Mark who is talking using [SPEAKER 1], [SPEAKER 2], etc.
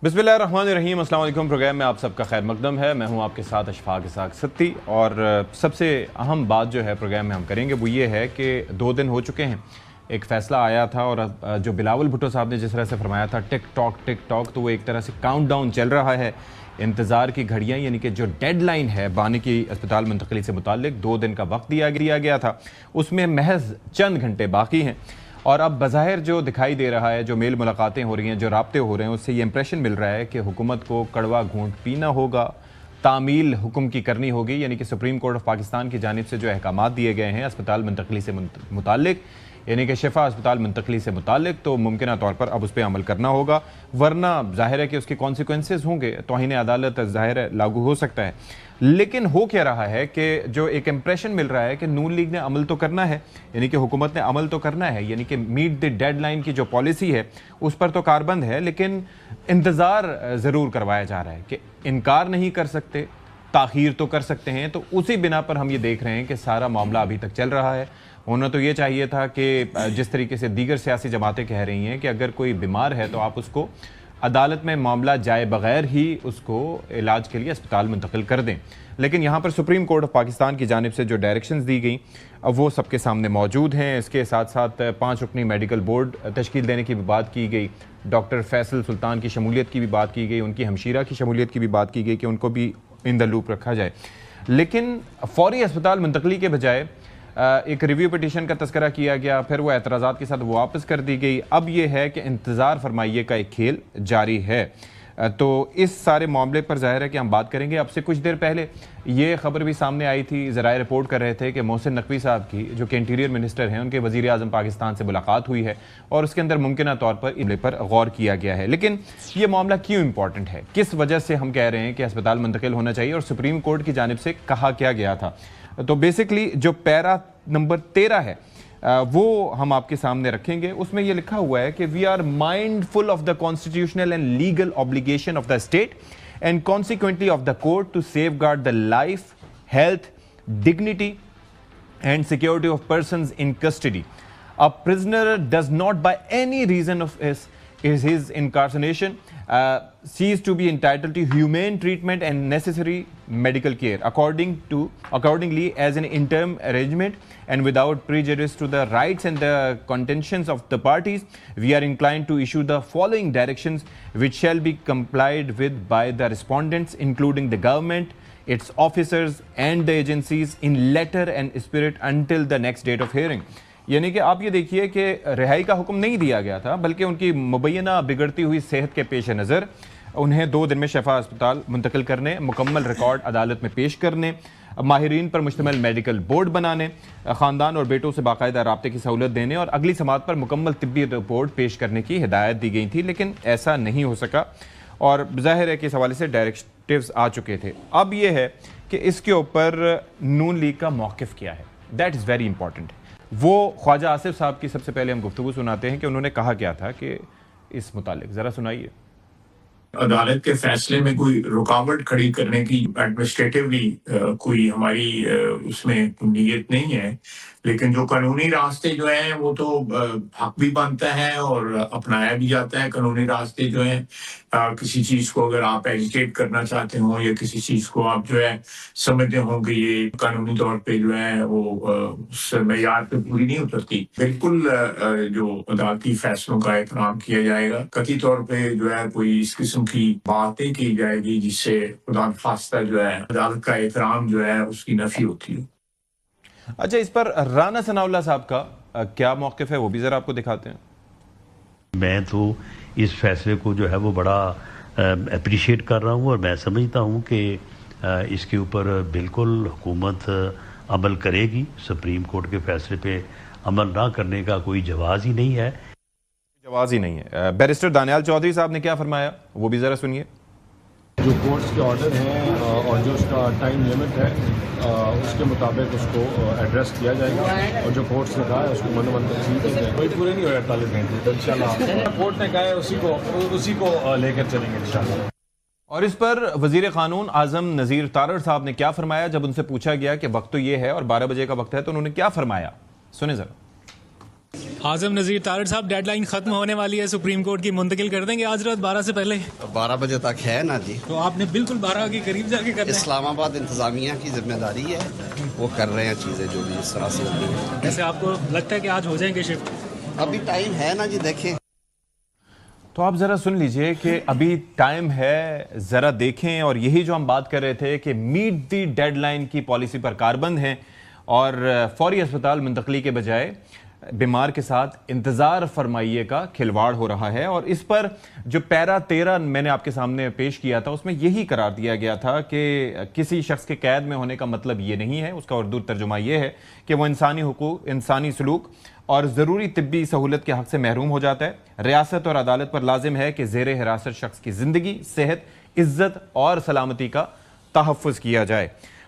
[SPEAKER 1] बिस्मिल्लाहिर्रहमानिर्रहीम, अस्सलाम वालेकुम। प्रोग्राम में आप सबका खैर मकदम है। मैं हूं आपके साथ अशफाक इसाक सत्ती। और सबसे अहम बात जो है प्रोग्राम में हम करेंगे वो ये है कि 2 दिन हो चुके हैं, एक फ़ैसला आया था और जो बिलावल भुट्टो साहब ने जिस तरह से फरमाया था टिक टॉक, तो वो एक तरह से काउंटडाउन चल रहा है। इंतज़ार की घड़ियाँ, यानी कि जो डेडलाइन है बानी की अस्पताल मुंतकली से मुताल्लिक 2 दिन का वक्त दिया गया था, उसमें महज चंद घंटे बाकी हैं। और अब बज़ाहिर जो दिखाई दे रहा है, जो मेल मुलाकातें हो रही हैं, जो राब्ते हो रहे हैं, उससे ये इंप्रेशन मिल रहा है कि हुकूमत को कड़वा घूंट पीना होगा, तामील हुक्म की करनी होगी। यानी कि सुप्रीम कोर्ट ऑफ पाकिस्तान की जानिब से जो अहकामात दिए गए हैं अस्पताल मुंतकली से मुताल्लिक, यानी कि शिफा अस्पताल मुंतकली से मुताल्लिक, तो मुमकिन तौर पर अब उस पर अमल करना होगा, वरना जाहिर है कि उसके कॉन्सिक्वेंसेस होंगे। तौहीन अदालत जाहिर है लागू हो सकता है। लेकिन हो क्या रहा है कि जो एक इंप्रेशन मिल रहा है कि नून लीग ने अमल तो करना है, यानी कि हुकूमत ने अमल तो करना है, यानी कि मीट द डेडलाइन की जो पॉलिसी है उस पर तो कारबंद है, लेकिन इंतज़ार ज़रूर करवाया जा रहा है कि इनकार नहीं कर सकते, ताख़ीर तो कर सकते हैं। तो उसी बिना पर हम ये देख रहे हैं कि सारा मामला अभी तक चल रहा है। होना तो ये चाहिए था कि जिस तरीके से दीगर सियासी जमातें कह रही हैं कि अगर कोई बीमार है तो आप उसको अदालत में मामला जाए बगैर ही उसको इलाज के लिए अस्पताल मुंतकिल कर दें, लेकिन यहाँ पर सुप्रीम कोर्ट ऑफ पाकिस्तान की जानिब से जो डायरेक्शंस दी गई अब वो सबके सामने मौजूद हैं। इसके साथ साथ 5 रुकनी मेडिकल बोर्ड तश्कील देने की भी बात की गई, डॉक्टर फैसल सुल्तान की शमूलियत की भी बात की गई, उनकी हमशीरा की शमूलियत की भी बात की गई कि उनको भी इन द लूप रखा जाए। लेकिन फौरी अस्पताल मुंतकली के बजाय एक रिव्यू पिटीशन का तस्करा किया गया, फिर वो एतराज़ात के साथ वो वापस कर दी गई। अब ये है कि इंतज़ार फरमाइए का एक खेल जारी है। तो इस सारे मामले पर जाहिर है कि हम बात करेंगे। अब से कुछ देर पहले ये खबर भी सामने आई थी, ज़राए रिपोर्ट कर रहे थे कि मोहसिन नकवी साहब की, जो कि इंटीरियर मिनिस्टर हैं, उनके वज़ीर आज़म पाकिस्तान से मुलाकात हुई है और उसके अंदर मुमकिन तौर पर इमले पर गौर किया गया है। लेकिन ये मामला क्यों इंपॉर्टेंट है, किस वजह से हम कह रहे हैं कि अस्पताल मुंतकिल होना चाहिए और सुप्रीम कोर्ट की जानिब से कहा क्या गया था, तो बेसिकली जो पैरा नंबर 13 है वो हम आपके सामने रखेंगे। उसमें ये लिखा हुआ है कि we are mindful of the constitutional and legal obligation of the state and consequently of the court to safeguard the life, health, dignity and security of persons in custody. A prisoner does not by any reason of his incarceration cease to be entitled to humane treatment and necessary medical care accordingly as an interim arrangement and without prejudice to the rights and the contentions of the parties. We are inclined to issue the following directions which shall be complied with by the respondents, including the government, its officers and the agencies in letter and spirit until the next date of hearing. यानी कि आप ये देखिए कि रिहाई का हुक्म नहीं दिया गया था, बल्कि उनकी मुबैना बिगड़ती हुई सेहत के पेश नज़र उन्हें 2 दिन में शिफा अस्पताल मुंतकिल करने, मुकम्मल रिकॉर्ड अदालत में पेश करने, माहिरीन पर मुश्तमिल मेडिकल बोर्ड बनाने, ख़ानदान और बेटों से बाकायदा राब्ते की सहूलत देने और अगली समात पर मुकम्मल तिब्बी रिपोर्ट पेश करने की हिदायत दी गई थी। लेकिन ऐसा नहीं हो सका और ज़ाहिर है कि इस हवाले से डायरेक्टिव्स आ चुके थे। अब यह है कि इसके ऊपर नून लीग का मौक़िफ़ क्या है, दैट इज़ वेरी इंपॉर्टेंट। वो ख्वाजा आसिफ साहब की सबसे पहले हम गुफ्तगू सुनाते हैं कि उन्होंने कहा क्या था कि इस मुतालिक ज़रा सुनाइए।
[SPEAKER 2] अदालत के फैसले में कोई रुकावट खड़ी करने की एडमिनिस्ट्रेटिवली कोई हमारी उसमें नीयत नहीं है, लेकिन जो कानूनी रास्ते जो हैं वो तो हक भी बनता है और अपनाया भी जाता है। कानूनी रास्ते जो हैं किसी चीज़ को अगर आप एजिटेट करना चाहते हो या किसी चीज़ को आप जो है समझते हो कि ये कानूनी तौर पे जो है वो उस मेयार पे पूरी नहीं उतरती, बिल्कुल जो अदालती फैसलों का एहतराम किया जाएगा। कतई तौर पे जो है कोई इस किस्म की बातें की जाएगी जिससे खुदा खास्ता जो है अदालत का एहतराम जो है उसकी नफी होती है।
[SPEAKER 1] अच्छा, इस पर राना सनाउल्लाह साहब का क्या मौक़िफ़ है वो भी ज़रा आपको दिखाते हैं।
[SPEAKER 3] मैं तो इस फैसले को जो है वो बड़ा अप्रिशिएट कर रहा हूँ और मैं समझता हूँ कि इसके ऊपर बिल्कुल हुकूमत अमल करेगी। सुप्रीम कोर्ट के फैसले पे अमल ना करने का कोई जवाज़ ही नहीं है।
[SPEAKER 1] जवाज़ ही नहीं है। बैरिस्टर दानियाल चौधरी साहब ने क्या फरमाया वो भी ज़रा सुनिए।
[SPEAKER 4] जो कोर्ट्स के ऑर्डर हैं और जो उसका टाइम लिमिट है उसके मुताबिक उसको एड्रेस किया जाएगा और जो कोर्ट्स ने कहा है उसको मन कोई पूरे नहीं हो 48 घंटे, तो इंशाल्लाह कोर्ट ने कहा है उसी को लेकर चलेंगे इंशाल्लाह।
[SPEAKER 1] और इस पर वज़ीर क़ानून आज़म नज़ीर तारड़ साहब ने क्या फरमाया जब उनसे पूछा गया कि वक्त तो ये है और 12 बजे का वक्त है, तो उन्होंने क्या फरमाया, सुने ज़रा।
[SPEAKER 5] आजम नज़ीर तारिड़ साहब, डेडलाइन खत्म होने वाली है सुप्रीम कोर्ट की, मुंतकिल कर देंगे आज रात 12 से पहले?
[SPEAKER 6] 12 बजे तक है ना जी,
[SPEAKER 5] तो आपने बिल्कुल 12 के करीब जाके करना है।
[SPEAKER 6] इस्लामाबाद इंतजामिया की जिम्मेदारी है, वो कर रहे हैं चीज़ें जो भी इस तरह से होती हैं।
[SPEAKER 5] वैसे आपको लगता है कि आज हो जाएंगे शिफ्ट?
[SPEAKER 6] अभी टाइम है ना जी, देखें।
[SPEAKER 1] तो आप ज़रा सुन लीजिए कि अभी टाइम है, ज़रा देखें। और यही जो हम बात कर रहे थे कि मीट दी डेडलाइन की पॉलिसी पर कारबंद हैं और फौरी अस्पताल मुंतकली के बजाय बीमार के साथ इंतज़ार फरमाइए का खिलवाड़ हो रहा है। और इस पर जो पैरा 13 मैंने आपके सामने पेश किया था, उसमें यही करार दिया गया था कि किसी शख्स के कैद में होने का मतलब ये नहीं है, उसका उर्दू तर्जुमा ये है कि वह इंसानी हुकूक, इंसानी सलूक और ज़रूरी तिब्बी सहूलत के हक़ से महरूम हो जाता है। रियासत और अदालत पर लाजिम है कि ज़ेर हिरासत शख्स की ज़िंदगी, सेहत, इज़्ज़त और सलामती का तहफ़्फ़ुज़ किया जाए।